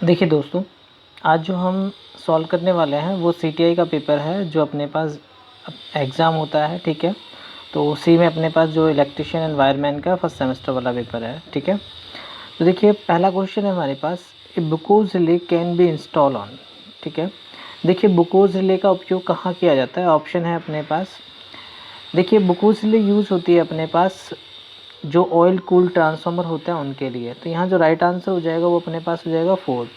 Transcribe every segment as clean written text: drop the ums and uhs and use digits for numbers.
देखिए दोस्तों, आज जो हम सॉल्व करने वाले हैं वो सीटीआई का पेपर है जो अपने पास एग्ज़ाम होता है, ठीक है। तो उसी में अपने पास जो इलेक्ट्रिशियन एंड वायरमैन का फर्स्ट सेमेस्टर वाला पेपर है, ठीक है। तो देखिए पहला क्वेश्चन है हमारे पास, a Buchholz relay can be install on, ठीक है। देखिए बुकोज रिले का उपयोग कहाँ किया जाता है, ऑप्शन है अपने पास। देखिए बुकोज रिले यूज़ होती है अपने पास जो ऑयल कूल्ड ट्रांसफार्मर होते हैं उनके लिए। तो यहाँ जो राइट आंसर हो जाएगा वो अपने पास हो जाएगा 4।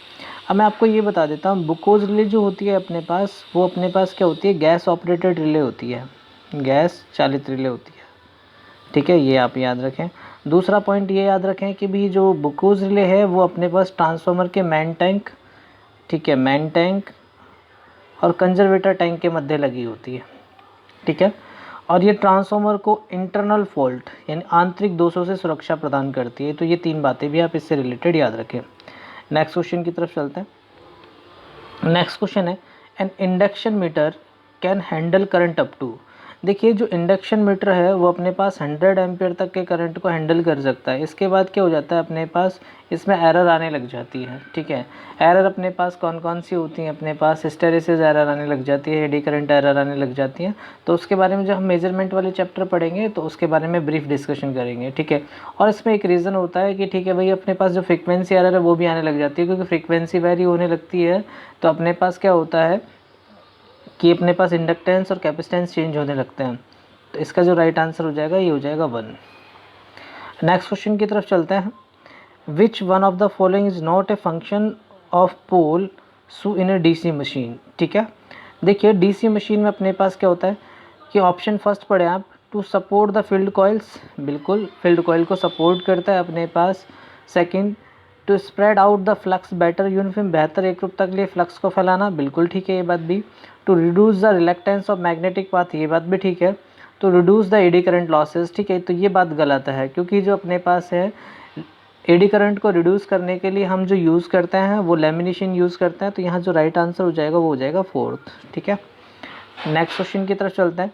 अब मैं आपको ये बता देता हूँ, बुकोज रिले जो होती है अपने पास, वो अपने पास क्या होती है, गैस ऑपरेटेड रिले होती है, गैस चालित रिले होती है, ठीक है। ये आप याद रखें। दूसरा पॉइंट ये याद रखें कि भी जो बुकोज रिले है वो अपने पास ट्रांसफार्मर के मेन टैंक, ठीक है, मेन टैंक और कंजर्वेटर टैंक के मध्य लगी होती है, ठीक है। और ये ट्रांसफार्मर को इंटरनल फॉल्ट यानी आंतरिक दोषों से सुरक्षा प्रदान करती है। तो ये 3 बातें भी आप इससे रिलेटेड याद रखें। नेक्स्ट क्वेश्चन की तरफ चलते हैं। नेक्स्ट क्वेश्चन है, an induction meter can handle current up to. देखिए जो इंडक्शन मीटर है वो अपने पास 100 एम्पियर तक के करंट को हैंडल कर सकता है। इसके बाद क्या हो जाता है, अपने पास इसमें एरर आने लग जाती है, ठीक है। एरर अपने पास कौन कौन सी होती हैं, अपने पास हिस्टैरिसीस एरर आने लग जाती है, एडी करंट एरर आने लग जाती है। तो उसके बारे में जब हम मेजरमेंट वाले चैप्टर पढ़ेंगे तो उसके बारे में ब्रीफ डिस्कशन करेंगे, ठीक है। और इसमें एक रीज़न होता है कि ठीक है भाई, अपने पास जो फ्रीक्वेंसी एरर है वो भी आने लग जाती है, क्योंकि फ्रीक्वेंसी वेरी होने लगती है। तो अपने पास क्या होता है कि अपने पास इंडक्टेंस और कैपेसिटेंस चेंज होने लगते हैं। तो इसका जो राइट आंसर हो जाएगा ये हो जाएगा 1। नेक्स्ट क्वेश्चन की तरफ चलते हैं। Which one of the following is not a function of pole shoe in a DC machine, ठीक है। देखिए डीसी मशीन में अपने पास क्या होता है कि ऑप्शन फर्स्ट पढ़े आप, to support the field coils, बिल्कुल फील्ड कॉइल को सपोर्ट करता है अपने पास। Second, to spread out the flux better uniform, बेहतर एकरूपता के लिए फ्लक्स को फैलाना, बिल्कुल ठीक है ये बात भी। To reduce the reluctance of magnetic path, ये बात भी ठीक है। To reduce the eddy current losses, ठीक है। तो ये बात गलत है, क्योंकि जो अपने पास है एडी करंट को रिड्यूस करने के लिए हम जो यूज़ करते हैं वो लेमिनेशन यूज़ करते हैं। तो यहाँ जो राइट आंसर हो जाएगा वो हो जाएगा 4th, ठीक है। नेक्स्ट क्वेश्चन की तरफ चलते हैं।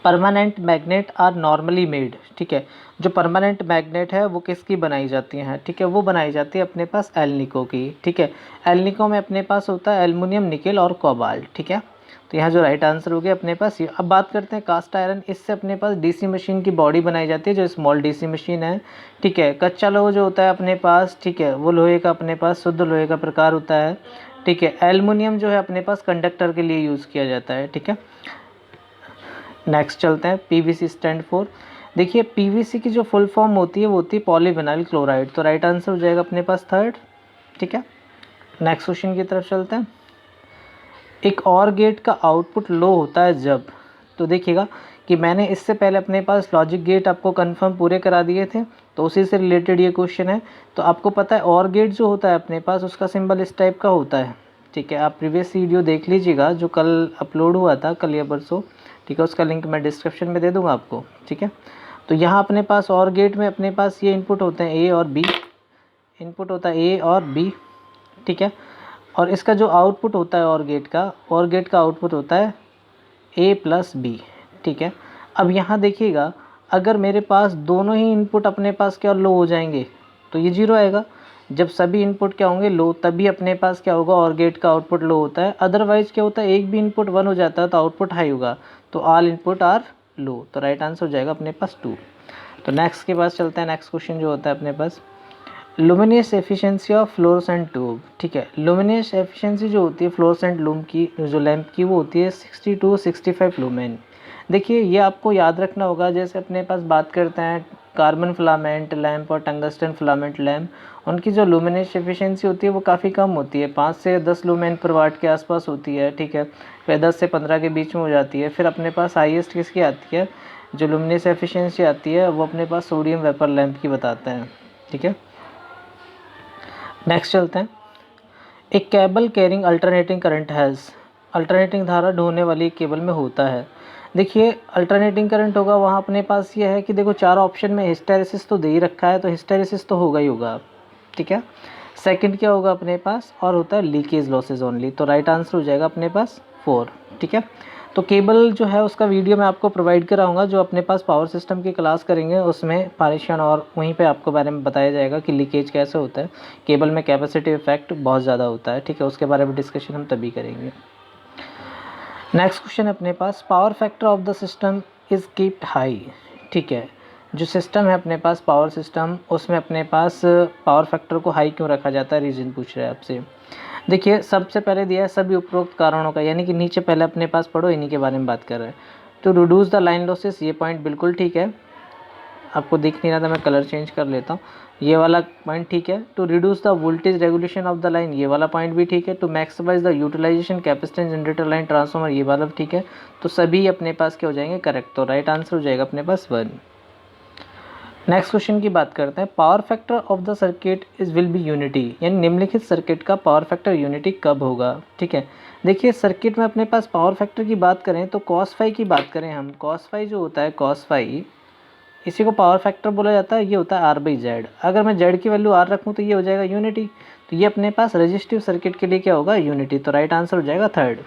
Permanent magnet are normally made, ठीक है। जो परमानेंट मैग्नेट है वो किसकी बनाई जाती हैं, ठीक है, वो बनाई जाती है अपने पास एल्निको की, ठीक है। एल्निको में अपने पास होता है एल्युमिनियम, निकेल और कोबाल्ट, ठीक है। तो यहाँ जो राइट आंसर हो गया अपने पास ये। अब बात करते हैं कास्ट आयरन। इससे अपने पास डीसी मशीन की बॉडी बनाई जाती है, जो स्मॉल डीसी मशीन है, ठीक है। कच्चा लोहा जो होता है अपने पास, ठीक है, वो लोहे का अपने पास शुद्ध लोहे का प्रकार होता है, ठीक है। एल्युमिनियम जो है अपने पास कंडक्टर के लिए यूज़ किया जाता है, ठीक है। नेक्स्ट चलते हैं, पीवीसी स्टैंड फॉर। देखिए पीवीसी की जो फुल फॉर्म होती है वो होती है पॉलीविनाइल क्लोराइड। तो राइट आंसर हो जाएगा अपने पास 3rd, ठीक है। नेक्स्ट क्वेश्चन की तरफ चलते हैं। एक और गेट का आउटपुट लो होता है जब, तो देखिएगा कि मैंने इससे पहले अपने पास लॉजिक गेट आपको कंफर्म पूरे करा दिए थे, तो उसी से रिलेटेड ये क्वेश्चन है। तो आपको पता है और गेट जो होता है अपने पास उसका सिंबल इस टाइप का होता है, ठीक है। आप प्रीवियस वीडियो देख लीजिएगा जो कल अपलोड हुआ था, कल या परसों, ठीक है। उसका लिंक मैं डिस्क्रिप्शन में दे दूँगा आपको, ठीक है। तो यहाँ अपने पास और गेट में अपने पास ये इनपुट होते हैं ए और बी, इनपुट होता है ए और बी, ठीक है। और इसका जो आउटपुट होता है और गेट का आउटपुट होता है ए प्लस बी, ठीक है। अब यहाँ देखिएगा, अगर मेरे पास दोनों ही इनपुट अपने पास क्या लो हो जाएंगे तो ये 0 आएगा। जब सभी इनपुट क्या होंगे लो, तभी अपने पास क्या होगा, और गेट का आउटपुट लो होता है। अदरवाइज क्या होता है, एक भी इनपुट 1 हो जाता है तो आउटपुट हाई होगा। तो ऑल इनपुट आर लो। तो राइट आंसर हो जाएगा अपने पास 2। तो नेक्स्ट के पास चलते हैं। नेक्स्ट क्वेश्चन जो होता है अपने पास, luminous efficiency of fluorescent tube, ठीक है। लुमिनियस एफिशिएंसी जो होती है फ्लोरोसेंट लूम की, जो लैंप की, वो होती है 60 to 65 लुमेन। देखिए ये आपको याद रखना होगा, जैसे अपने पास बात करते हैं कार्बन फिलामेंट लैंप और टंगस्टन फिलामेंट लैंप, उनकी जो लुमिनियस एफिशिएंसी होती है वो काफ़ी कम होती है, 5 से 10 लुमेन पर वाट के आसपास होती है, ठीक है। फिर 10 से 15 के बीच में हो जाती है। फिर अपने पास हाईएस्ट किसकी आती है, जो लुमिनियस एफिशिएंसी आती है वो अपने पास सोडियम वेपर लैंप की बताते हैं, ठीक है। नेक्स्ट चलते हैं। एक cable carrying alternating current has, alternating धारा ढोने वाली केबल में होता है। देखिए अल्टरनेटिंग करंट होगा वहाँ अपने पास ये है कि देखो 4 ऑप्शन में हिस्टैरिसीस तो दे ही रखा है, तो हिस्टैरिसीस तो होगा ही होगा, ठीक है। सेकंड क्या होगा अपने पास, और होता है लीकेज लॉसेज ओनली। तो राइट आंसर हो जाएगा अपने पास 4, ठीक है। तो केबल जो है उसका वीडियो मैं आपको प्रोवाइड कराऊंगा, जो अपने पास पावर सिस्टम की क्लास करेंगे उसमें पारेषण और वहीं पे आपको बारे में बताया जाएगा कि लीकेज कैसे होता है, केबल में कैपेसिटी इफेक्ट बहुत ज़्यादा होता है, ठीक है, उसके बारे में डिस्कशन हम तभी करेंगे। नेक्स्ट क्वेश्चन अपने पास, power factor of the system is kept high, ठीक है, जो सिस्टम है अपने पास पावर सिस्टम, उसमें अपने पास पावर फैक्टर को हाई क्यों रखा जाता है, रीज़न पूछ रहा है आपसे। देखिए सबसे पहले दिया है सभी उपरोक्त कारणों का, यानी कि नीचे पहले अपने पास पढ़ो, इन्हीं के बारे में बात कर रहे हैं। तो रिड्यूस द लाइन लॉसेस, ये पॉइंट बिल्कुल ठीक है, आपको दिख नहीं रहा था, मैं कलर चेंज कर लेता हूँ, ये वाला पॉइंट ठीक है। To reduce the voltage regulation of the line, ये वाला पॉइंट भी ठीक है। To maximise the utilisation capacitance generator line transformer, ये वाला भी ठीक है। तो सभी अपने पास क्या हो जाएंगे, करेक्ट, तो राइट आंसर हो जाएगा अपने पास 1। नेक्स्ट क्वेश्चन की बात करते हैं, power factor of the circuit is will be unity, यानी निम्नलिखित सर्किट का पावर फैक्टर यूनिटी कब होगा, ठीक है। देखिए सर्किट में अपने पास पावर फैक्टर की बात करें तो cos फाई की बात करें हम, cos फाई जो होता है cos फाई, इसी को पावर फैक्टर बोला जाता है, ये होता है R/Z। अगर मैं Z की वैल्यू R रखूँ तो ये हो जाएगा यूनिटी, तो ये अपने पास रजिस्टिव सर्किट के लिए क्या होगा, यूनिटी, तो राइट आंसर हो जाएगा 3rd।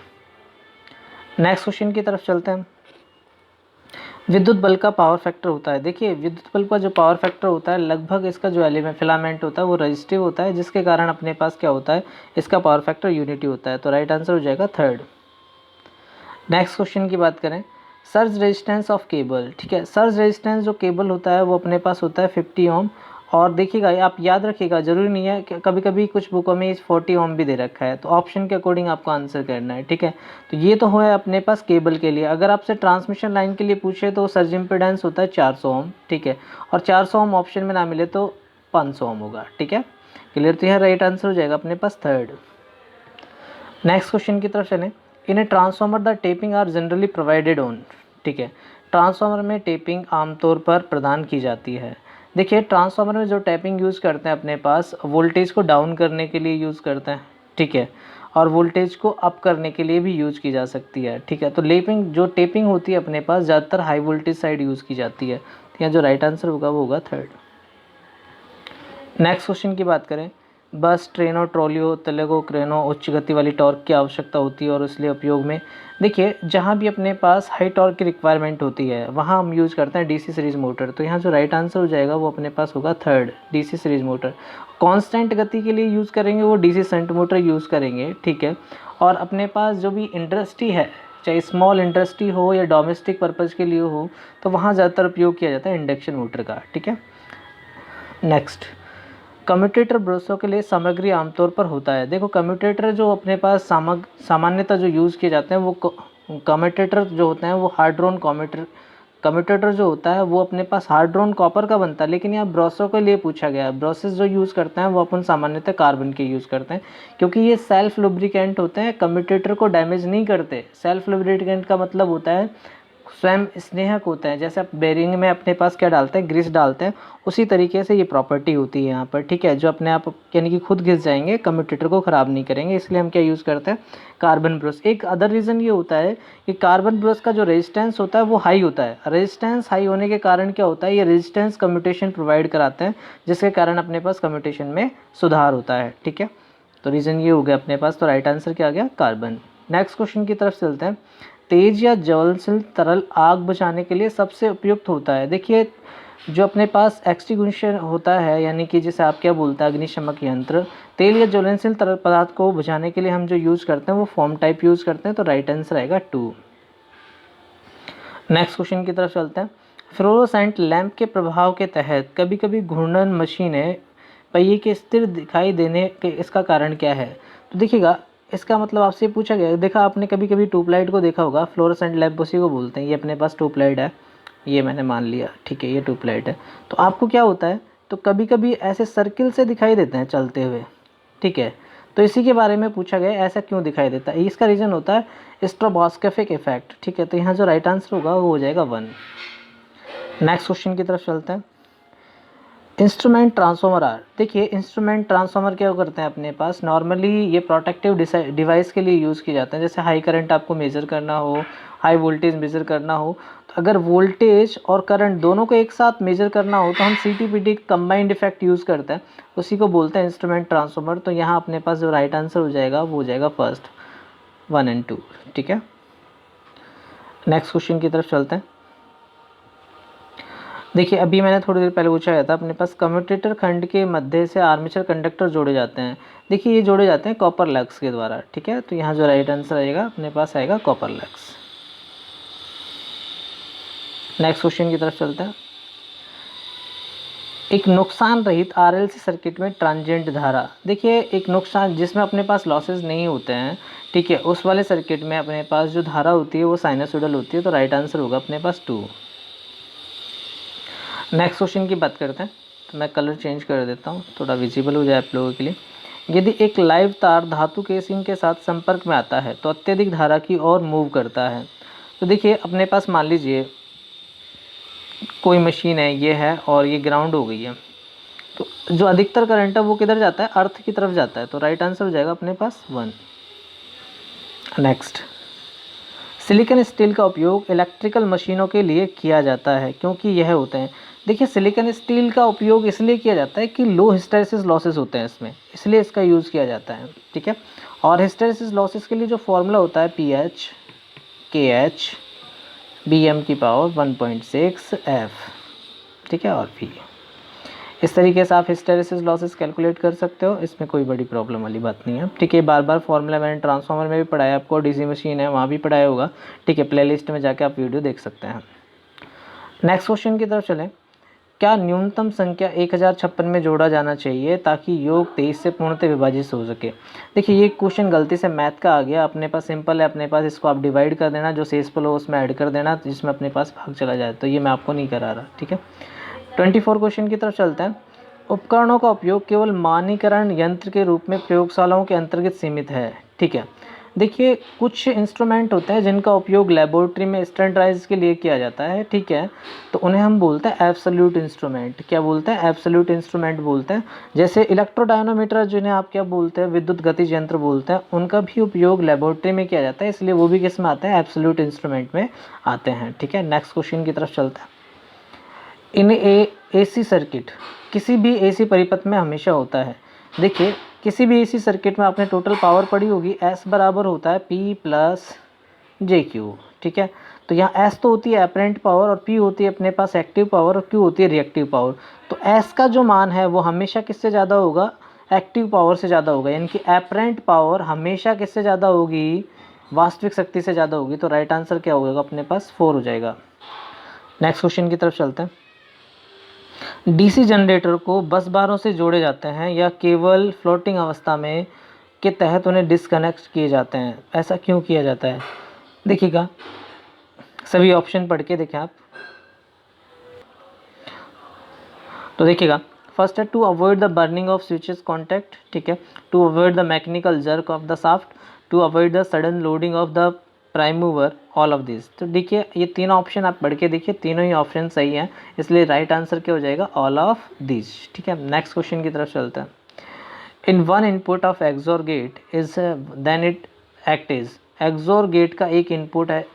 नेक्स्ट क्वेश्चन की तरफ चलते हैं, विद्युत बल्ब का पावर फैक्टर होता है। देखिए विद्युत बल्ब का जो पावर फैक्टर होता है लगभग इसका जो एलिमेंट फिलामेंट होता है वो रजिस्टिव होता है, जिसके कारण अपने पास क्या होता है, इसका पावर फैक्टर यूनिटी होता है, तो राइट आंसर हो जाएगा 3rd। नेक्स्ट क्वेश्चन की बात करें, सर्ज रेजिस्टेंस ऑफ केबल, ठीक है, सर्ज रेजिस्टेंस जो केबल होता है वो अपने पास होता है 50 ओम, और देखिएगा आप याद रखिएगा, ज़रूरी नहीं है कि कभी कभी कुछ बुकों में 40 ओम भी दे रखा है, तो ऑप्शन के अकॉर्डिंग आपको आंसर करना है, ठीक है। तो ये तो है अपने पास केबल के लिए। अगर आपसे ट्रांसमिशन लाइन के लिए पूछे तो सर्ज इम्पीडेंस होता है 400 ओम, ठीक है, और 400 ओम ऑप्शन में ना मिले तो 500 ओम होगा, ठीक है, क्लियर। तो यह राइट आंसर हो जाएगा अपने पास 3rd। नेक्स्ट क्वेश्चन की तरफ चलें, in a transformer the tapping are generally provided on, ठीक है, ट्रांसफार्मर में टेपिंग आमतौर पर प्रदान की जाती है। देखिए ट्रांसफार्मर में जो टैपिंग यूज़ करते हैं अपने पास वोल्टेज को डाउन करने के लिए यूज़ करते हैं, ठीक है, और वोल्टेज को अप करने के लिए भी यूज़ की जा सकती है, ठीक है। तो लेपिंग जो टेपिंग होती है अपने पास ज़्यादातर हाई वोल्टेज साइड यूज़ की जाती है, तो यहाँ जो राइट आंसर होगा वो होगा 3rd। नेक्स्ट क्वेश्चन की बात करें, बस, ट्रेनों, ट्रॉलियों, तलेगों, क्रेनों उच्च गति वाली टॉर्क की आवश्यकता होती है और इसलिए उपयोग में, देखिए जहाँ भी अपने पास हाई टॉर्क की रिक्वायरमेंट होती है वहाँ हम यूज़ करते हैं डीसी सीरीज़ मोटर, तो यहाँ जो राइट आंसर हो जाएगा वो अपने पास होगा 3rd, DC series motor. Constant गति के लिए यूज़ करेंगे वो डीसी शंट मोटर यूज़ करेंगे, ठीक है। और अपने पास जो भी इंडस्ट्री है, चाहे स्मॉल इंडस्ट्री हो या डोमेस्टिक पर्पज़ के लिए हो, तो वहाँ ज़्यादातर उपयोग किया जाता है इंडक्शन मोटर का, ठीक है। नेक्स्ट, कम्यूटेटर ब्रशों के लिए सामग्री आमतौर पर होता है। देखो कम्यूटेटर जो अपने पास सामान्यतः जो यूज़ किए जाते हैं वो कम्यूटेटर जो होते हैं वो हार्ड-ड्रोन कम्यूटेटर जो होता है वो अपने पास हार्ड-ड्रोन कॉपर का बनता है, लेकिन यहाँ ब्रशों के लिए पूछा गया है। ब्रशेस जो यूज़ करते हैं वो अपन सामान्यतः कार्बन के यूज़ करते हैं, क्योंकि ये सेल्फ लुब्रिकेंट होते हैं, कम्यूटेटर को डैमेज नहीं करते। सेल्फ लुब्रिकेंट का मतलब होता है स्वयं स्नेहक होते हैं, जैसे आप बेरिंग में अपने पास क्या डालते हैं, ग्रीस डालते हैं, उसी तरीके से ये प्रॉपर्टी होती है यहाँ पर, ठीक है, जो अपने आप यानी कि खुद घिस जाएंगे, कम्यूटेटर को ख़राब नहीं करेंगे, इसलिए हम क्या यूज़ करते हैं, कार्बन ब्रश। एक अदर रीज़न ये होता है कि कार्बन ब्रश का जो रेजिस्टेंस होता है वो हाई होता है। रेजिस्टेंस हाई होने के कारण क्या होता है, ये रेजिस्टेंस कम्यूटेशन प्रोवाइड कराते हैं, जिसके कारण अपने पास कम्यूटेशन में सुधार होता है, ठीक है। तो रीज़न ये हो गया अपने पास, तो राइट आंसर क्या आ गया, कार्बन। नेक्स्ट क्वेश्चन की तरफ चलते हैं, तेज या ज्वलनशील तरल आग बुझाने के लिए सबसे उपयुक्त होता है। देखिए जो अपने पास एक्सटिंग्विशर होता है, यानी कि जिसे आप क्या बोलते हैं, अग्निशमक यंत्र, तेल या ज्वलनशील तरल पदार्थ को बुझाने के लिए हम जो यूज़ करते हैं वो फोम टाइप यूज़ करते हैं, तो राइट आंसर आएगा 2। नेक्स्ट क्वेश्चन की तरफ चलते हैं, फ्लोरोसेंट लैंप के प्रभाव के तहत कभी कभी घूर्णन मशीनें पहिए के स्थिर दिखाई देने के इसका कारण क्या है। तो देखिएगा इसका मतलब आपसे पूछा गया, देखा आपने कभी कभी ट्यूबलाइट को देखा होगा, फ्लोरोसेंट लैंप उसी को बोलते हैं। ये अपने पास ट्यूबलाइट है, ये मैंने मान लिया, ठीक है, ये ट्यूबलाइट है। तो आपको क्या होता है, तो कभी कभी ऐसे सर्किल से दिखाई देते हैं चलते हुए, ठीक है, तो इसी के बारे में पूछा गया ऐसा क्यों दिखाई देता है। इसका रीज़न होता है स्ट्रोबोस्कोपिक इफेक्ट, ठीक है, तो यहाँ जो राइट आंसर होगा वो हो जाएगा 1। नेक्स्ट क्वेश्चन की तरफ चलते हैं, इंस्ट्रूमेंट ट्रांसफार्मर आर। देखिए इंस्ट्रूमेंट ट्रांसफार्मर क्या करते हैं अपने पास, नॉर्मली ये प्रोटेक्टिव डिवाइस के लिए यूज़ किए जाते हैं। जैसे हाई करंट आपको मेज़र करना हो, हाई वोल्टेज मेज़र करना हो, तो अगर वोल्टेज और करंट दोनों को एक साथ मेज़र करना हो तो हम CTPD कंबाइंड इफेक्ट यूज़ करते हैं, उसी को बोलते हैं इंस्ट्रूमेंट ट्रांसफार्मर। तो यहाँ अपने पास जो राइट आंसर हो जाएगा वो हो जाएगा फर्स्ट 1 और 2, ठीक है। नेक्स्ट क्वेश्चन की तरफ चलते हैं। देखिए अभी मैंने थोड़ी देर पहले पूछा गया था अपने पास कम्यूटेटर खंड के मध्य से आर्मेचर कंडक्टर जोड़े जाते हैं। देखिए ये जोड़े जाते हैं कॉपर लग्स के द्वारा, ठीक है। तो यहाँ जो राइट आंसर आएगा अपने पास आएगा कॉपर लग्स। नेक्स्ट क्वेश्चन की तरफ चलते हैं। एक नुकसान रहित आरएलसी सर्किट में ट्रांजिएंट धारा, देखिए एक नुकसान जिसमें अपने पास लॉसेस नहीं होते हैं, ठीक है, उस वाले सर्किट में अपने पास जो धारा होती है वो साइनसोइडल होती है। तो राइट आंसर होगा अपने पास 2। नेक्स्ट क्वेश्चन की बात करते हैं। तो मैं कलर चेंज कर देता हूँ थोड़ा विजिबल हो जाए आप लोगों के लिए। यदि एक लाइव तार धातु केसिंग के साथ संपर्क में आता है तो अत्यधिक धारा की ओर मूव करता है। तो देखिए अपने पास मान लीजिए कोई मशीन है, ये है और ये ग्राउंड हो गई है, तो जो अधिकतर करंट है वो किधर जाता है, अर्थ की तरफ जाता है। तो राइट आंसर हो जाएगा अपने पास 1। नेक्स्ट, सिलिकॉन स्टील का उपयोग इलेक्ट्रिकल मशीनों के लिए किया जाता है क्योंकि यह होते हैं। देखिए सिलिकॉन स्टील का उपयोग इसलिए किया जाता है कि लो हिस्टैरिसीस लॉसेस होते हैं इसमें, इसलिए इसका यूज़ किया जाता है, ठीक है। और हिस्टैरिसीस लॉसेस के लिए जो फॉर्मूला होता है PH KH Bm⁻1.6 F, ठीक है, और P। इस तरीके से आप हिस्टैरिसीस लॉसेस कैलकुलेट कर सकते हो, इसमें कोई बड़ी प्रॉब्लम वाली बात नहीं है, ठीक है। बार बार फॉर्मूला मैंने ट्रांसफार्मर में भी पढ़ाया आपको, डीसी मशीन है वहाँ भी पढ़ाया होगा, ठीक है। प्लेलिस्ट में जाके आप वीडियो देख सकते हैं। नेक्स्ट क्वेश्चन की तरफ चलें। क्या न्यूनतम संख्या 1056 में जोड़ा जाना चाहिए ताकि योग 23 से पूर्णतः विभाजित हो सके। देखिए ये क्वेश्चन गलती से मैथ का आ गया, अपने पास सिंपल है, अपने पास इसको आप डिवाइड कर देना, जो शेषफल हो उसमें ऐड कर देना जिसमें अपने पास भाग चला जाए, तो ये मैं आपको नहीं करा रहा, ठीक है। 24 क्वेश्चन की तरफ चलते हैं। उपकरणों का उपयोग केवल मानकीकरण यंत्र के रूप में प्रयोगशालाओं के अंतर्गत सीमित है, ठीक है। देखिए कुछ इंस्ट्रूमेंट होते हैं जिनका उपयोग लेबोरेटरी में स्टैंडर्डाइज के लिए किया जाता है, ठीक है, तो उन्हें हम बोलते हैं एब्सोल्यूट इंस्ट्रूमेंट। क्या बोलते हैं, एब्सोल्यूट इंस्ट्रूमेंट बोलते हैं। जैसे इलेक्ट्रोडायनोमीटर जिन्हें आप क्या बोलते हैं, विद्युत गतिज यंत्र बोलते हैं, उनका भी उपयोग लेबोरेटरी में किया जाता है, इसलिए वो भी किस में आते हैं, एब्सोल्यूट इंस्ट्रूमेंट में आते हैं, ठीक है। नेक्स्ट क्वेश्चन की तरफ चलते हैं। इन एसी सर्किट, किसी भी एसी परिपथ में हमेशा होता है। देखिए किसी भी एसी सर्किट में आपने टोटल पावर पढ़ी होगी, S बराबर होता है P + jQ, ठीक है। तो यहाँ S तो होती है एपरेंट पावर और P होती है अपने पास एक्टिव पावर और Q होती है रिएक्टिव पावर। तो S का जो मान है वो हमेशा किससे ज़्यादा होगा, एक्टिव पावर से ज़्यादा होगा, यानी कि एपरेंट पावर हमेशा किससे ज़्यादा होगी, वास्तविक शक्ति से ज़्यादा होगी। तो राइट आंसर क्या होगा अपने पास 4 हो जाएगा। नेक्स्ट क्वेश्चन की तरफ चलते हैं। डीसी जनरेटर को बस बारों से जोड़े जाते हैं या केवल फ्लोटिंग अवस्था में के तहत उन्हें डिस्कनेक्ट किए जाते हैं, ऐसा क्यों किया जाता है। देखिएगा सभी ऑप्शन पढ़ के देखें आप। तो देखिएगा फर्स्ट है to avoid the burning of switches contact, ठीक है, to avoid the mechanical jerk of the shaft, to avoid the sudden loading of the prime mover, all of this. तो देखिए ये तीनों ऑप्शन आप पढ़ के देखिए, तीनों ही ऑप्शन सही हैं, इसलिए राइट आंसर क्या हो जाएगा, ऑल ऑफ दिस, ठीक है। नेक्स्ट क्वेश्चन की तरफ चलते हैं। In one input of XOR gate is then it act is, XOR gate का एक इनपुट है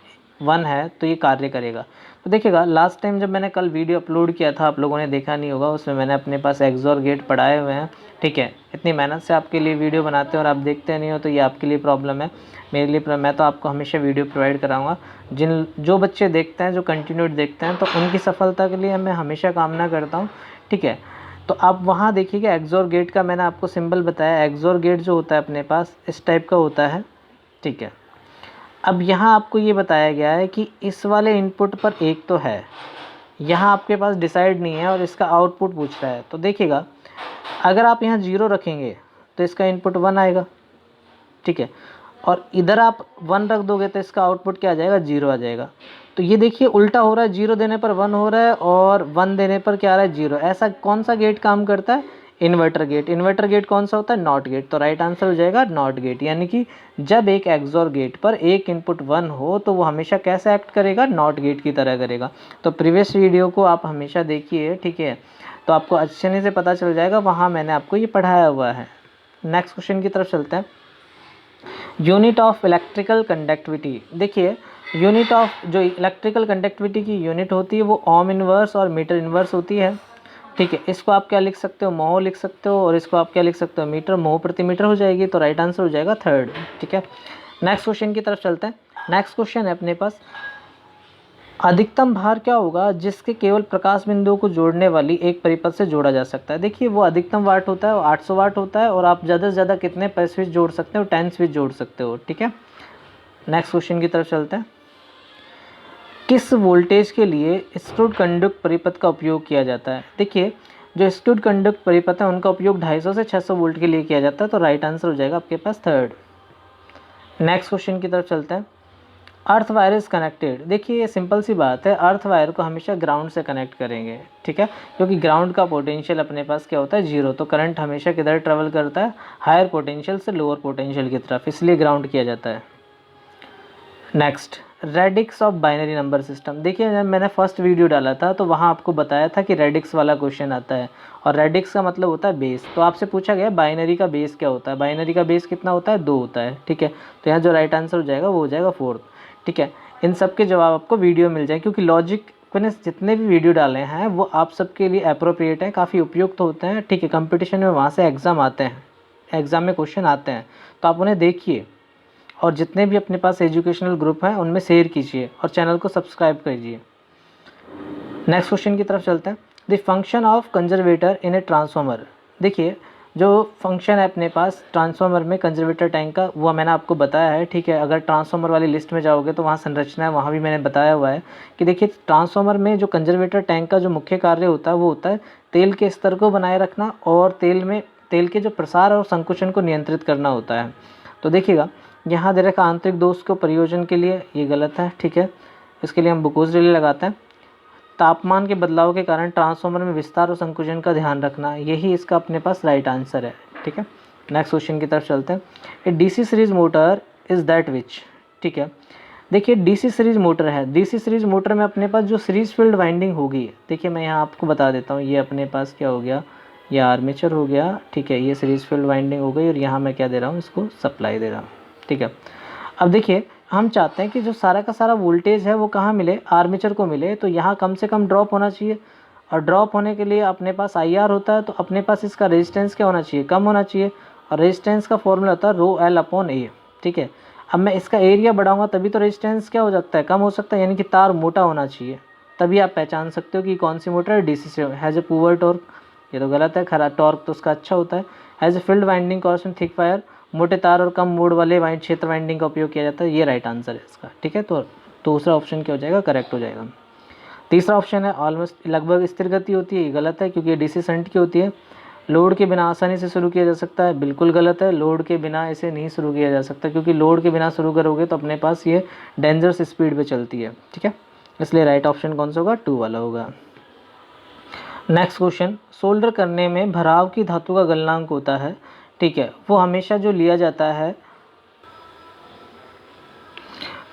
1 है तो ये कार्य करेगा। तो देखिएगा लास्ट टाइम जब मैंने कल वीडियो अपलोड किया था, आप लोगों ने देखा नहीं होगा, उसमें मैंने अपने पास एक्सोर गेट पढ़ाए हुए हैं, ठीक है। इतनी मेहनत से आपके लिए वीडियो बनाते हैं और आप देखते नहीं हो तो ये आपके लिए प्रॉब्लम है, मेरे लिए मैं तो आपको हमेशा वीडियो प्रोवाइड कराऊंगा। जो बच्चे देखते हैं, जो कंटिन्यूड देखते हैं, तो उनकी सफलता के लिए मैं हमेशा कामना करता हूँ, ठीक है। तो आप वहाँ देखिएगा एक्सोर गेट का मैंने आपको सिंबल बताया, एक्सोर गेट जो होता है अपने पास इस टाइप का होता है, ठीक है। अब यहाँ आपको ये बताया गया है कि इस वाले इनपुट पर एक तो है, यहाँ आपके पास डिसाइड नहीं है और इसका आउटपुट पूछ रहा है। तो देखिएगा अगर आप यहाँ 0 रखेंगे तो इसका इनपुट 1 आएगा, ठीक है, और इधर आप 1 रख दोगे तो इसका आउटपुट क्या आ जाएगा, 0 आ जाएगा। तो ये देखिए उल्टा हो रहा है, 0 देने पर 1 हो रहा है और 1 देने पर क्या आ रहा है, 0। ऐसा कौन सा गेट काम करता है, इन्वर्टर गेट। इन्वर्टर गेट कौन सा होता है, नॉट गेट। तो राइट आंसर हो जाएगा नॉट गेट, यानी कि जब एक एक्सोर गेट पर एक इनपुट 1 हो तो वो हमेशा कैसे एक्ट करेगा, नॉट गेट की तरह करेगा। तो प्रीवियस वीडियो को आप हमेशा देखिए, ठीक है, तो आपको अच्छे से पता चल जाएगा, वहाँ मैंने आपको ये पढ़ाया हुआ है। नेक्स्ट क्वेश्चन की तरफ चलते हैं। यूनिट ऑफ इलेक्ट्रिकल कंडक्टिविटी, देखिए यूनिट ऑफ जो इलेक्ट्रिकल कंडक्टिविटी की यूनिट होती है वो ओम इनवर्स और मीटर इनवर्स होती है, ठीक है। इसको आप क्या लिख सकते हो, मोह लिख सकते हो, और इसको आप क्या लिख सकते हो, मीटर, मोह प्रति मीटर हो जाएगी। तो राइट आंसर हो जाएगा 3rd, ठीक है। नेक्स्ट क्वेश्चन की तरफ चलते हैं। नेक्स्ट क्वेश्चन है अपने पास, अधिकतम भार क्या होगा जिसके केवल प्रकाश बिंदुओं को जोड़ने वाली एक परिपथ से जोड़ा जा सकता है। देखिए वो अधिकतम वाट होता है, वो 800 वाट होता है, और आप ज़्यादा से ज़्यादा कितने पर स्विच जोड़ सकते हो, 10 स्विच जोड़ सकते हो। ठीक है, नेक्स्ट क्वेश्चन की तरफ चलते हैं। किस वोल्टेज के लिए स्क्रूड कंडक्ट परिपथ का उपयोग किया जाता है? देखिए जो स्क्रूड कंडक्ट परिपथ है उनका उपयोग 250 से 600 वोल्ट के लिए किया जाता है, तो राइट आंसर हो जाएगा आपके पास थर्ड। नेक्स्ट क्वेश्चन की तरफ चलते हैं। Earth wire is connected. देखिए ये सिंपल सी बात है, अर्थ वायर को हमेशा ग्राउंड से कनेक्ट करेंगे। ठीक है, क्योंकि ग्राउंड का पोटेंशियल अपने पास क्या होता है, जीरो, तो करंट हमेशा किधर ट्रेवल करता है, हायर पोटेंशियल से लोअर पोटेंशियल की तरफ, इसलिए ग्राउंड किया जाता है। Next, radix of binary number system. देखिए जब मैंने फर्स्ट वीडियो डाला था तो वहाँ आपको बताया था कि रेडिक्स वाला क्वेश्चन आता है, और रेडिक्स का मतलब होता है बेस। तो आपसे पूछा गया बाइनरी का बेस क्या होता है, बाइनरी का बेस कितना होता है, 2 होता है। ठीक है, तो यहाँ जो राइट आंसर हो जाएगा वो हो जाएगा 4th। ठीक है, इन सब के जवाब आपको वीडियो मिल जाए, क्योंकि लॉजिक मैंने जितने भी वीडियो डाले हैं वो आप सबके लिए अप्रोप्रिएट हैं, काफ़ी उपयुक्त होते हैं। ठीक है, कंपटीशन में वहाँ से एग्ज़ाम आते हैं, एग्ज़ाम में क्वेश्चन आते हैं, तो आप उन्हें देखिए, और जितने भी अपने पास एजुकेशनल ग्रुप हैं उनमें शेयर कीजिए, और चैनल को सब्सक्राइब कीजिए। नेक्स्ट क्वेश्चन की तरफ चलते हैं। The function of conservator in a transformer. देखिए जो फंक्शन है अपने पास ट्रांसफार्मर में कंजर्वेटर टैंक का, वो मैंने आपको बताया है। ठीक है, अगर ट्रांसफार्मर वाली लिस्ट में जाओगे तो वहाँ संरचना है, वहाँ भी मैंने बताया हुआ है कि देखिए ट्रांसफार्मर में जो कंजर्वेटर टैंक का जो मुख्य कार्य होता है वो होता है तेल के स्तर को बनाए रखना, और तेल के जो प्रसार और संकुचन को नियंत्रित करना होता है। तो देखिएगा यहाँ दे रखा आंतरिक दोष को परियोजन के लिए, ये गलत है। ठीक है, इसके लिए हम बुकोज रिले लगाते हैं। तापमान के बदलाव के कारण ट्रांसफार्मर में विस्तार और संकुचन का ध्यान रखना, यही इसका अपने पास राइट आंसर है। ठीक है, नेक्स्ट क्वेश्चन की तरफ चलते हैं। A DC series motor is that which. ठीक है, देखिए डीसी सीरीज मोटर है, डीसी सीरीज मोटर में अपने पास जो सीरीज फील्ड वाइंडिंग होगी, देखिए मैं यहाँ आपको बता देता हूँ, ये अपने पास क्या हो गया, ये आर्मेचर हो गया। ठीक है, ये सीरीज फील्ड वाइंडिंग हो गई, और यहाँ मैं क्या दे रहा हूँ, इसको सप्लाई दे रहा हूँ। ठीक है, अब देखिए हम चाहते हैं कि जो सारा का सारा वोल्टेज है वो कहाँ मिले, आर्मेचर को मिले, तो यहाँ कम से कम ड्रॉप होना चाहिए, और ड्रॉप होने के लिए अपने पास IR होता है, तो अपने पास इसका रेजिस्टेंस क्या होना चाहिए, कम होना चाहिए, और रेजिस्टेंस का फॉर्मूला होता है ρL/A। ठीक है, अब मैं इसका एरिया बढ़ाऊंगा तभी तो रेजिस्टेंस क्या हो सकता है, कम हो सकता है, यानी कि तार मोटा होना चाहिए, तभी आप पहचान सकते हो कि कौन सी मोटर है। डीसी से हैज़ ए पुअर टॉर्क, ये तो गलत है, खरा टॉर्क तो उसका अच्छा होता है। Has a field winding coarse and thick wire, मोटे तार और कम मोड वाले वाइंड क्षेत्र वाइंडिंग का उपयोग किया जाता है, ये राइट आंसर है इसका। ठीक है, तो दूसरा ऑप्शन क्या हो जाएगा, करेक्ट हो जाएगा। तीसरा ऑप्शन है ऑलमोस्ट लगभग स्थिर गति होती है, ये गलत है, क्योंकि ये डीसी शंट की होती है। लोड के बिना आसानी से शुरू किया जा सकता है, बिल्कुल गलत है, लोड के बिना इसे नहीं शुरू किया जा सकता, क्योंकि लोड के बिना शुरू करोगे तो अपने पास ये डेंजरस स्पीड पे चलती है। ठीक है, इसलिए राइट ऑप्शन कौन सा होगा, 2 वाला होगा। नेक्स्ट क्वेश्चन, सोल्डर करने में भराव की धातु का गलनांक होता है। ठीक है, वो हमेशा जो लिया जाता है,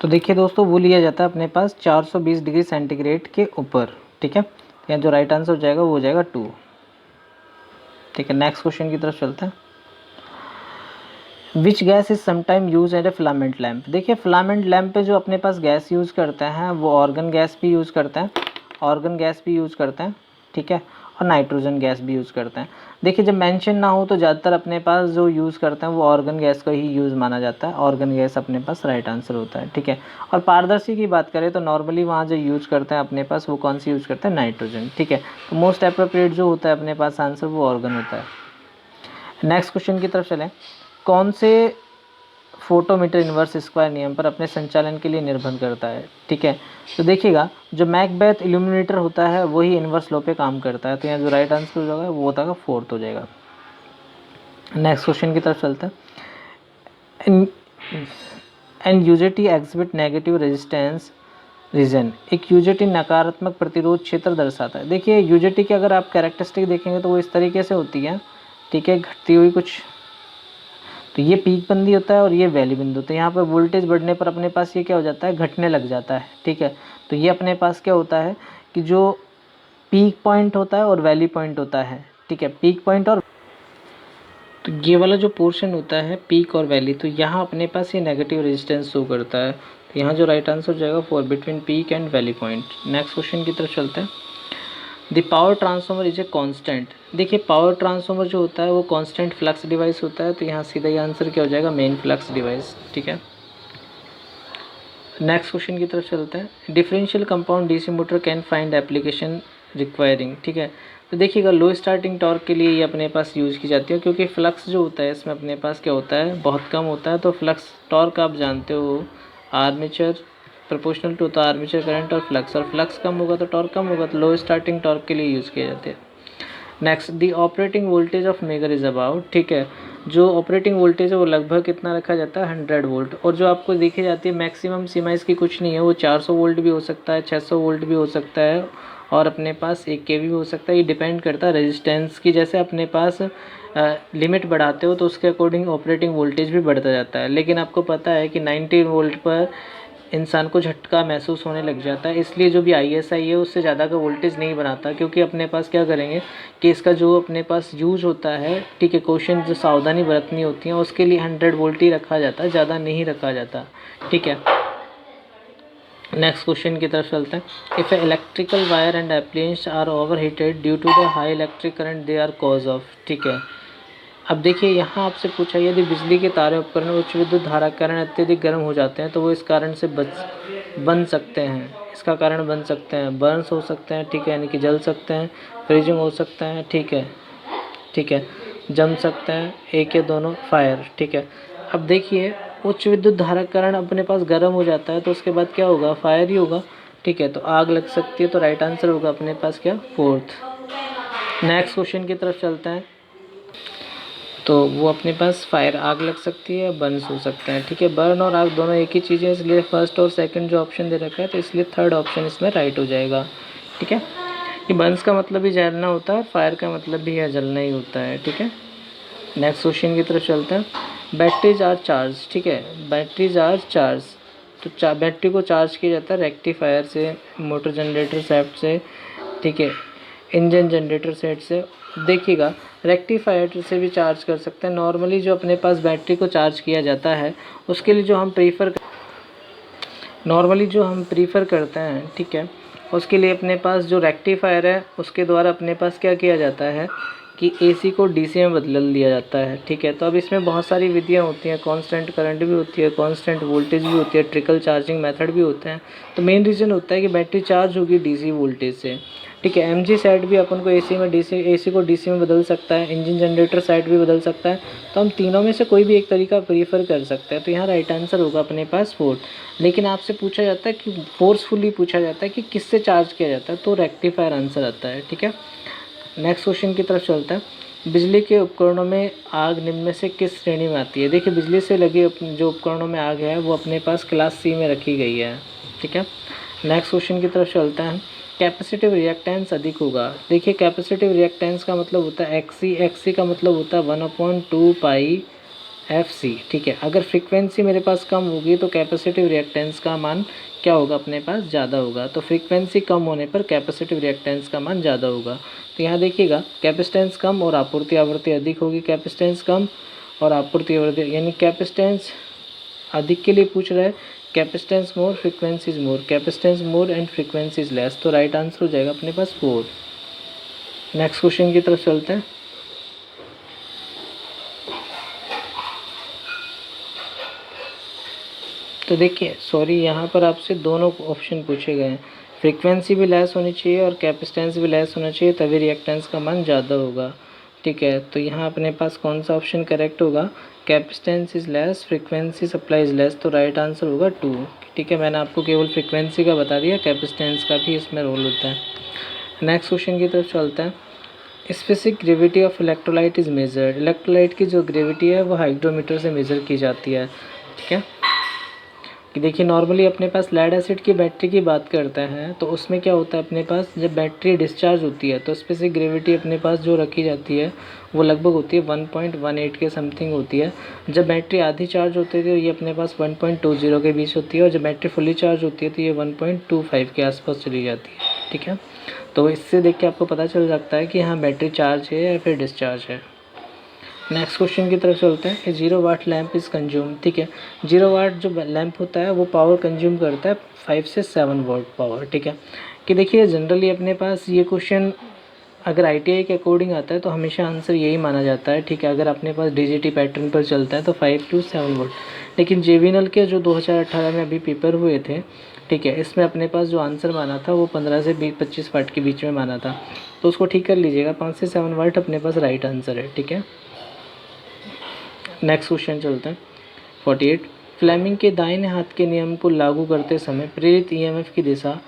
तो देखिए दोस्तों वो लिया जाता है अपने पास 420 डिग्री सेंटीग्रेड के ऊपर। ठीक है, यहाँ जो राइट आंसर हो जाएगा वो हो जाएगा 2। ठीक है, नेक्स्ट क्वेश्चन की तरफ चलते हैं। Which gas is sometime use at a filament lamp. देखिए फिलामेंट लैम्प पे जो अपने पास गैस यूज़ करते हैं वो ऑर्गन गैस भी यूज़ करते हैं, ऑर्गन गैस भी यूज़ करते हैं। ठीक है, और नाइट्रोजन गैस भी यूज़ करते हैं। देखिए जब मेंशन ना हो तो ज़्यादातर अपने पास जो यूज़ करते हैं वो ऑर्गन गैस का ही यूज़ माना जाता है, ऑर्गन गैस अपने पास राइट आंसर होता है। ठीक है, और पारदर्शी की बात करें तो नॉर्मली वहाँ जो यूज़ करते हैं अपने पास वो कौन सी यूज़ करते हैं, नाइट्रोजन। ठीक है, तो मोस्ट अप्रोप्रिएट जो होता है अपने पास आंसर वो ऑर्गन होता है। नेक्स्ट क्वेश्चन की तरफ चलें। कौन से फोटोमीटर इन्वर्स स्क्वायर नियम पर अपने संचालन के लिए निर्भर करता है। ठीक है, तो देखिएगा जो मैकबेथ इल्यूमिनेटर होता है वही इन्वर्स लॉ पे काम करता है, तो यहाँ जो राइट आंसर हो जाएगा वो होता है 4th हो जाएगा। नेक्स्ट क्वेश्चन की तरफ चलते हैं। An UJT exhibit negative resistance region. एक यूजेटी नकारात्मक प्रतिरोध क्षेत्र दर्शाता है। देखिए यूजेटी की अगर आप कैरेक्टरिस्टिक देखेंगे तो वो इस तरीके से होती है। ठीक है, घटती हुई कुछ, तो ये पीक बंदी होता है और ये वैली बिंदु, तो यहाँ पर वोल्टेज बढ़ने पर अपने पास ये क्या हो जाता है, घटने लग जाता है। ठीक है, तो ये अपने पास क्या होता है कि जो पीक पॉइंट होता है और वैली पॉइंट होता है। ठीक है, पीक पॉइंट और तो ये वाला जो पोर्शन होता है पीक और वैली, तो यहाँ अपने पास ये नेगेटिव रेजिस्टेंस शो करता है, तो यहाँ जो राइट आंसर हो जाएगा 4 between peak and valley point. Next question की तरफ चलते हैं। The power transformer is a constant. देखिए पावर ट्रांसफार्मर जो होता है वो कांस्टेंट फ्लक्स डिवाइस होता है, तो यहाँ सीधा ही आंसर क्या हो जाएगा, मेन फ्लक्स डिवाइस। ठीक है, नेक्स्ट क्वेश्चन की तरफ चलते हैं। Differential compound DC motor can find application requiring, ठीक है। तो देखिएगा लो स्टार्टिंग टॉर्क के लिए ये अपने पास यूज़ की जाती है, क्योंकि फ्लक्स जो होता है इसमें अपने पास क्या होता है, बहुत कम होता है। तो फ्लक्स टॉर्क आप जानते हो आर्मेचर प्रोपोर्शनल टू होता है आर्मेचर करंट और फ्लक्स कम होगा तो टॉर्क कम होगा, तो लो स्टार्टिंग टॉर्क के लिए यूज़ किए जाते हैं। Next, the operating voltage of megger is about, ठीक है। जो ऑपरेटिंग वोल्टेज है वो लगभग कितना रखा जाता है, 100 वोल्ट। और जो आपको देखी जाती है मैक्सिमम सीमा इसकी कुछ नहीं है, वो 400 वोल्ट भी हो सकता है, 600 वोल्ट भी हो सकता है, और अपने पास 1 kV भी हो सकता है। ये डिपेंड करता है रेजिस्टेंस की। जैसे अपने पास लिमिट बढ़ाते हो तो उसके अकॉर्डिंग ऑपरेटिंग वोल्टेज भी बढ़ता जाता है। लेकिन आपको पता है कि 90 वोल्ट पर इंसान को झटका महसूस होने लग जाता है, इसलिए जो भी ISI है उससे ज़्यादा का वोल्टेज नहीं बनाता, क्योंकि अपने पास क्या करेंगे कि इसका जो अपने पास यूज होता है, ठीक है, क्वेश्चन जो सावधानी बरतनी होती है उसके लिए 100 वोल्ट ही रखा जाता है, ज़्यादा नहीं रखा जाता, ठीक है। नेक्स्ट क्वेश्चन की तरफ चलते हैं। If electrical wire and appliance are overheated due to the high electric current they are cause of, ठीक है। अब देखिए यहाँ आपसे पूछा, यदि बिजली के तारे उपकरण उच्च विद्युत धारा के कारण अत्यधिक गर्म हो जाते हैं तो वो इस कारण से बन सकते हैं, इसका कारण बन सकते हैं, बर्न्स हो सकते हैं, ठीक है, यानी कि जल सकते हैं, फ्रीजिंग हो सकता है, ठीक है, ठीक है, जम सकते हैं, एक या दोनों, फायर, ठीक है। अब देखिए उच्च विद्युत धारा के कारण अपने पास गर्म हो जाता है तो उसके बाद क्या होगा, फायर ही होगा, ठीक है। तो आग लग सकती है, तो राइट आंसर होगा अपने पास क्या, फोर्थ। नेक्स्ट क्वेश्चन की तरफ चलते हैं। तो वो अपने पास फायर, आग लग सकती है, बर्न्स हो सकते हैं, ठीक है। बर्न और आग दोनों एक ही चीज़ है, इसलिए फर्स्ट और सेकंड जो ऑप्शन दे रखा है तो इसलिए थर्ड ऑप्शन इसमें राइट हो जाएगा, ठीक है। ये बर्न्स का मतलब ही जलना होता है, फायर का मतलब भी यह जलना ही होता है, ठीक है। नेक्स्ट क्वेश्चन की तरफ चलते हैं। बैटरीज आर चार्ज, ठीक है, बैटरीज आर चार्ज। तो बैटरी को चार्ज किया जाता है रेक्टिफायर से, मोटर जनरेटर सेट से, ठीक है, इंजन जनरेटर सेट से। देखिएगा रेक्टिफायर से भी चार्ज कर सकते हैं। नॉर्मली जो अपने पास बैटरी को चार्ज किया जाता है उसके लिए जो हम प्रीफर करते हैं, ठीक है, उसके लिए अपने पास जो रेक्टिफायर है उसके द्वारा अपने पास क्या किया जाता है कि AC को DC में बदल दिया जाता है, ठीक है। तो अब इसमें बहुत सारी विधियाँ होती हैं, कांस्टेंट करंट भी होती है, कांस्टेंट वोल्टेज भी होती है, ट्रिकल चार्जिंग मेथड भी होते हैं। तो मेन रीज़न होता है कि बैटरी चार्ज होगी DC वोल्टेज से, ठीक है। MG साइड भी अपन को AC को DC में बदल सकता है, इंजन जनरेटर साइड भी बदल सकता है। तो हम तीनों में से कोई भी एक तरीका प्रीफर कर सकते हैं। तो यहाँ राइट आंसर होगा अपने पास फोर्थ। लेकिन आपसे पूछा जाता है कि फोर्सफुली पूछा जाता है कि किससे चार्ज किया जाता है, तो रेक्टिफायर आंसर आता है, ठीक है। नेक्स्ट क्वेश्चन की तरफ चलता है। बिजली के उपकरणों में आग निम्न में से किस श्रेणी में आती है। देखिए बिजली से लगे जो उपकरणों में आग है वो अपने पास क्लास C में रखी गई है, ठीक है। नेक्स्ट क्वेश्चन की तरफ चलता है। कैपेसिटिव रिएक्टेंस अधिक होगा। देखिए कैपेसिटिव रिएक्टेंस का मतलब होता है XC का मतलब होता है 1/2 पाई FC, ठीक है। अगर फ्रीक्वेंसी मेरे पास कम होगी तो कैपेसिटिव रिएक्टेंस का मान क्या होगा, अपने पास ज़्यादा होगा। तो फ्रीक्वेंसी कम होने पर कैपेसिटिव रिएक्टेंस का मान ज़्यादा होगा। तो यहाँ देखिएगा कैपेसिटेंस कम और आपूर्ति आवृत्ति अधिक होगी, कैपेसिटेंस कम और आपूर्ति आवृत्ति, यानी कैपेसिटेंस अधिक के लिए पूछ रहा है, capacitance more frequency is more, capacitance more and frequency is less. तो राइट आंसर हो जाएगा अपने पास 4। नेक्स्ट क्वेश्चन की तरफ चलते हैं। तो देखिए सॉरी यहाँ पर आपसे दोनों ऑप्शन पूछे गए हैं, फ्रीक्वेंसी भी लेस होनी चाहिए और कैपेसिटेंस भी लेस होना चाहिए, तभी रिएक्टेंस का मान ज़्यादा होगा, ठीक है। तो यहाँ अपने पास कौन सा ऑप्शन करेक्ट होगा, capacitance is less, frequency supply is less. तो राइट आंसर होगा 2, ठीक है। मैंने आपको केवल फ्रीक्वेंसी का बता दिया, कैपेसिटेंस का भी इसमें रोल होता है। नेक्स्ट क्वेश्चन की तरफ चलते हैं। Specific gravity of electrolyte is measured. Electrolyte की जो ग्रेविटी है वो हाइग्रोमीटर से मेज़र की जाती है, ठीक है। कि देखिए नॉर्मली अपने पास लेड एसिड की बैटरी की बात करते हैं तो उसमें क्या होता है, अपने पास जब बैटरी डिस्चार्ज होती है तो स्पेसिफिक ग्रेविटी अपने पास जो रखी जाती है वो लगभग होती है 1.18 के समथिंग होती है। जब बैटरी आधी चार्ज होती है तो ये अपने पास 1.20 के बीच होती है, और जब बैटरी फुली चार्ज होती है तो ये 1.25 के आसपास चली जाती है, ठीक है। तो इससे देख के आपको पता चल सकता है कि हाँ बैटरी चार्ज है या फिर डिस्चार्ज है। नेक्स्ट क्वेश्चन की तरफ चलते हैं। 0 वाट लैंप इज़ कंज्यूम, ठीक है। 0 वाट जो लैंप होता है वो पावर कंज्यूम करता है 5 से 7 वाट पावर, ठीक है। कि देखिए जनरली अपने पास ये क्वेश्चन अगर ITI के अकॉर्डिंग आता है तो हमेशा आंसर यही माना जाता है, ठीक है। अगर अपने पास DGT पैटर्न पर चलता है तो 5 to 7 वोल्ट। लेकिन JVNL के जो 2018 में अभी पेपर हुए थे, ठीक है, इसमें अपने पास जो आंसर माना था वो 15 से 25 वाट के बीच में माना था, तो उसको ठीक कर लीजिएगा। 5 से 7 वाट अपने पास राइट आंसर है, ठीक है। नेक्स्ट क्वेश्चन चलते हैं 48। फ्लेमिंग के दाहिने हाथ के नियम को लागू करते समय प्रेरित EMF की दिशा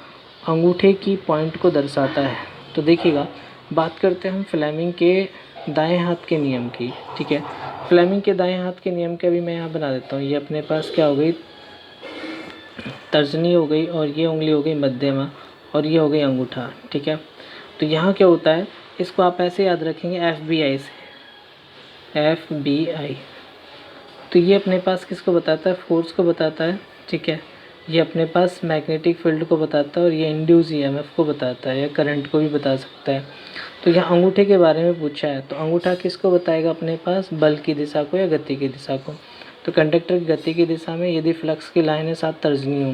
अंगूठे की पॉइंट को दर्शाता है। तो देखिएगा, बात करते हैं हम फ्लेमिंग के दाएं हाथ के नियम की, ठीक है। फ्लेमिंग के दाएं हाथ के नियम के अभी मैं यहाँ बना देता हूँ। ये अपने पास क्या हो गई, तर्जनी हो गई, और ये उंगली हो गई मध्यमा, और ये हो गई अंगूठा, ठीक है। तो यहाँ क्या होता है, इसको आप ऐसे याद रखेंगे FBI से, FBI। तो ये अपने पास किसको बताता है, फोर्स को बताता है, ठीक है। ये अपने पास मैग्नेटिक फील्ड को बताता है, और ये इंड्यूस EMF को बताता है, या करंट को भी बता सकता है। तो यहाँ अंगूठे के बारे में पूछा है, तो अंगूठा किसको बताएगा अपने पास, बल की दिशा को या गति की दिशा को। तो कंडक्टर की गति की दिशा में यदि फ्लक्स की लाइन है 7 तर्जनी हो,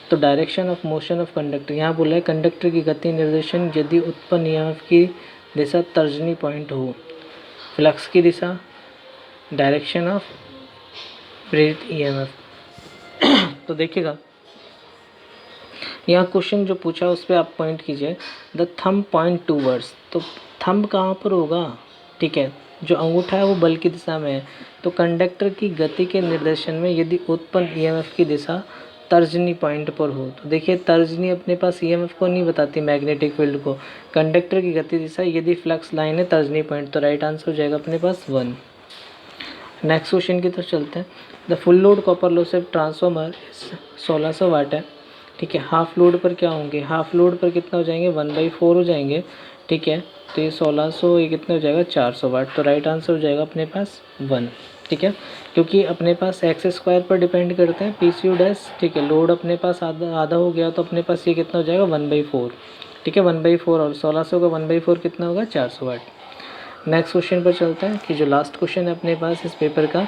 तो direction of motion of conductor, यहाँ बोला है कंडक्टर की गति निर्देशन यदि उत्पन्न EMF की दिशा तर्जनी पॉइंट हो, फ्लक्स की दिशा, डायरेक्शन ऑफ प्रेरित EMF। तो देखिएगा, यहाँ क्वेश्चन जो पूछा उस पर आप पॉइंट कीजिए, द थंब पॉइंट टूवर्ड्स। तो थंब कहाँ पर होगा, ठीक है, जो अंगूठा है वो बल की दिशा में है। तो कंडक्टर की गति के निर्देशन में यदि उत्पन्न EMF की दिशा तर्जनी पॉइंट पर हो, तो देखिए तर्जनी अपने पास EMF को नहीं बताती, मैग्नेटिक फील्ड को। कंडक्टर की गति दिशा यदि फ्लक्स लाइन है तर्जनी पॉइंट, तो राइट आंसर हो जाएगा अपने पास 1। नेक्स्ट क्वेश्चन की तरफ चलते हैं। The full load copper loss transformer 1600 वाट है, ठीक है। हाफ लोड पर क्या होंगे, हाफ लोड पर कितना हो जाएंगे, 1/4 हो जाएंगे, ठीक है। तो ये 1600, ये कितना हो जाएगा, 400 वाट। तो राइट आंसर हो जाएगा अपने पास 1, ठीक है। क्योंकि अपने पास x² पर डिपेंड करते हैं PCU डैश, ठीक है। लोड अपने पास आधा हो गया, तो अपने पास ये कितना हो जाएगा, 1/4, ठीक है। 1/4 और 1600 का 1/4 कितना होगा, 400 वाट। नेक्स्ट क्वेश्चन पर चलते हैं कि जो लास्ट क्वेश्चन है अपने पास इस पेपर का,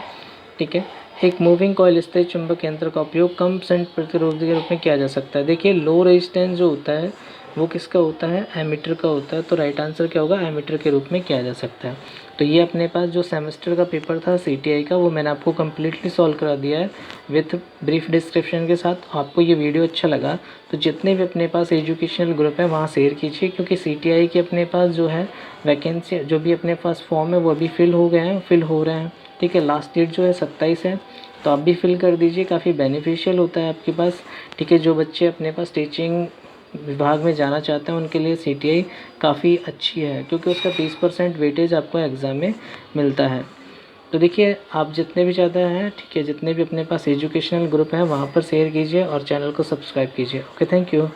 ठीक है। एक मूविंग कॉइल स्थिर चुंबक यंत्र का उपयोग कम शंट प्रतिरोध के रूप में किया जा सकता है। देखिए लो रेजिस्टेंस जो होता है वो किसका होता है, एमीटर का होता है। तो राइट आंसर क्या होगा, एमीटर के रूप में किया जा सकता है। तो ये अपने पास जो सेमेस्टर का पेपर था CTI का, वो मैंने आपको कम्प्लीटली सॉल्व करा दिया है विथ ब्रीफ डिस्क्रिप्शन के साथ। आपको ये वीडियो अच्छा लगा तो जितने भी अपने पास एजुकेशनल ग्रुप है वहाँ शेयर कीजिए, क्योंकि CTI के अपने पास जो है वैकेंसी, जो भी अपने पास फॉर्म है वो अभी फिल हो गए हैं, फिल हो रहे हैं, ठीक है। लास्ट डेट जो है 27 है, तो आप भी फिल कर दीजिए, काफ़ी बेनिफिशियल होता है आपके पास, ठीक है। जो बच्चे अपने पास टीचिंग विभाग में जाना चाहते हैं उनके लिए CTI काफ़ी अच्छी है, क्योंकि उसका 30% वेटेज आपको एग्ज़ाम में मिलता है। तो देखिए आप जितने भी ज़्यादा हैं, ठीक है, जितने भी अपने पास एजुकेशनल ग्रुप हैं वहाँ पर शेयर कीजिए और चैनल को सब्सक्राइब कीजिए। Okay, thank you.